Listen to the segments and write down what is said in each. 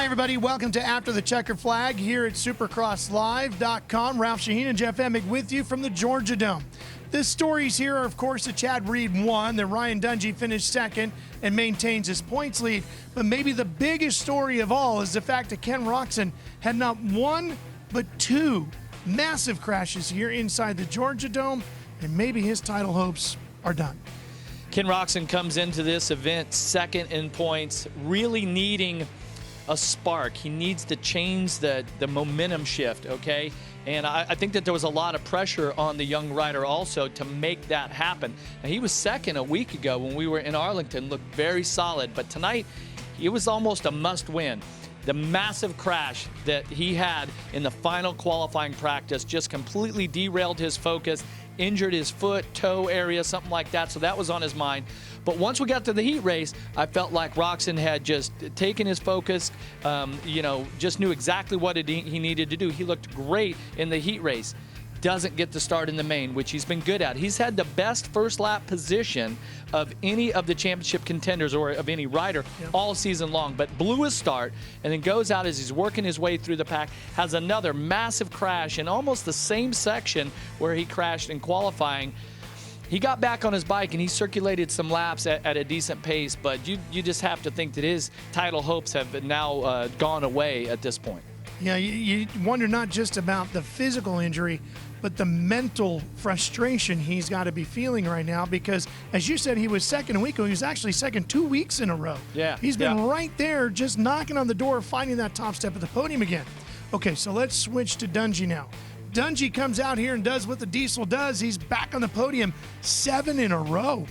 everybody. Welcome to After the Checkered Flag here at supercrosslive.com. Ralph Sheheen and Jeff Emig with you from the Georgia Dome. The stories here are, of course, that Chad Reed won, that Ryan Dungey finished second and maintains his points lead. But maybe the biggest story of all is the fact that Ken Roczen had not one but two massive crashes here inside the Georgia Dome, and maybe his title hopes are done. Ken Roczen comes into this event second in points, really needing a spark. He needs to change the momentum shift, okay? And I think that there was a lot of pressure on the young rider also to make that happen. Now, he was second a week ago when we were in Arlington, looked very solid, but tonight it was almost a must-win. The massive crash that he had in the final qualifying practice just completely derailed his focus, injured his foot, toe area, something like that, so that was on his mind. But once we got to the heat race, I felt like Roczen had just taken his focus, just knew exactly what he needed to do. He looked great in the heat race. Doesn't get the start in the main, which he's been good at. He's had the best first lap position of any of the championship contenders or of any rider all season long, but blew his start and then goes out as he's working his way through the pack, has another massive crash in almost the same section where he crashed in qualifying. He got back on his bike and he circulated some laps at a decent pace, but you just have to think that his title hopes have now gone away at this point. Yeah, you wonder not just about the physical injury, but the mental frustration he's got to be feeling right now because, as you said, he was second a week ago. He was actually second 2 weeks in a row. Yeah. He's been right there just knocking on the door, finding that top step of the podium again. Okay, so let's switch to Dungey now. Dungey comes out here and does what the Diesel does. He's back on the podium 7 in a row.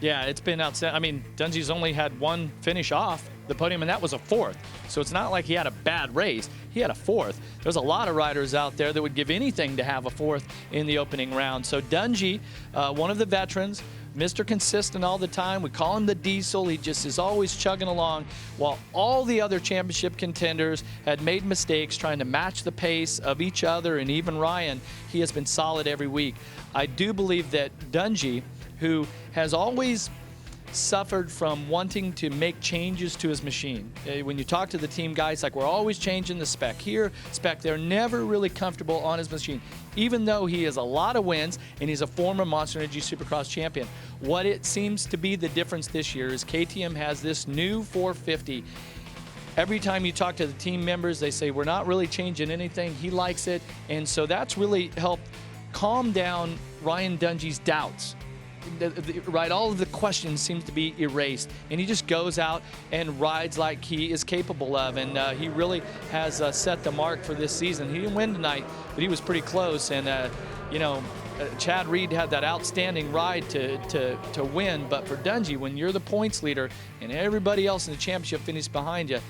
Yeah, it's been outstanding. I mean, Dungey's only had one finish off the podium, and that was a fourth. So it's not like he had a bad race. He had a fourth. There's a lot of riders out there that would give anything to have a fourth in the opening round. So Dungey, one of the veterans, Mr. Consistent all the time. We call him the Diesel. He just is always chugging along while all the other championship contenders had made mistakes trying to match the pace of each other, and even Ryan, he has been solid every week. I do believe that Dungey, who has always suffered from wanting to make changes to his machine. When you talk to the team guys, like, we're always changing the spec here, spec there, never really comfortable on his machine, even though he has a lot of wins and he's a former Monster Energy Supercross champion. What it seems to be the difference this year is KTM has this new 450. Every time you talk to the team members, they say, we're not really changing anything. He likes it, and so that's really helped calm down Ryan Dungey's doubts. Right, all of the questions seem to be erased, and he just goes out and rides like he is capable of, and he really has set the mark for this season. He didn't win tonight, but he was pretty close, and Chad Reed had that outstanding ride to win, but for Dungey, when you're the points leader and everybody else in the championship finished behind you,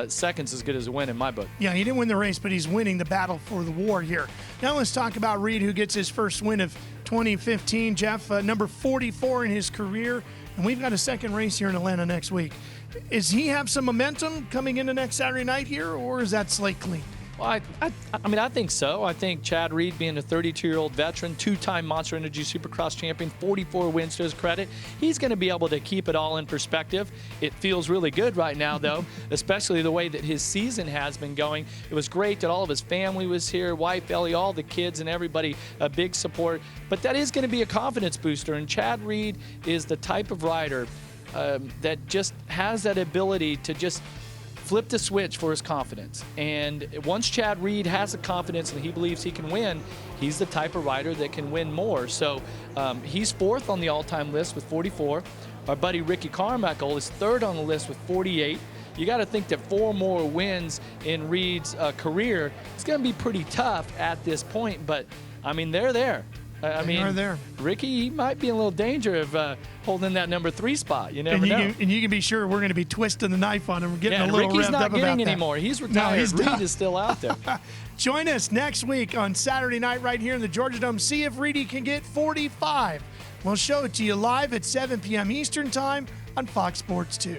second's as good as a win in my book. Yeah, he didn't win the race, but he's winning the battle for the war here. Now let's talk about Reed, who gets his first win of 2015. Jeff, number 44 in his career, and we've got a second race here in Atlanta next week. Does he have some momentum coming into next Saturday night here, or is that slate clean? Well, I think so. I think Chad Reed, being a 32-year-old veteran, two-time Monster Energy Supercross champion, 44 wins to his credit, he's going to be able to keep it all in perspective. It feels really good right now, though, especially the way that his season has been going. It was great that all of his family was here, wife, Ellie, all the kids and everybody, a big support. But that is going to be a confidence booster, and Chad Reed is the type of rider that just has that ability to just flip the switch for his confidence. And once Chad Reed has the confidence and he believes he can win, he's the type of rider that can win more. So he's fourth on the all-time list with 44. Our buddy Ricky Carmichael is third on the list with 48. You got to think that 4 more wins in Reed's career is going to be pretty tough at this point, but I mean, they're there. Ricky, he might be in a little danger of holding that number 3 spot. You never know. And you can be sure we're going to be twisting the knife on him. We're getting a little Ricky's revved not up getting about anymore. that. He's retired. No, he's Reed is still out there. Join us next week on Saturday night right here in the Georgia Dome. See if Reedy can get 45. We'll show it to you live at 7 p.m. Eastern Time on Fox Sports 2.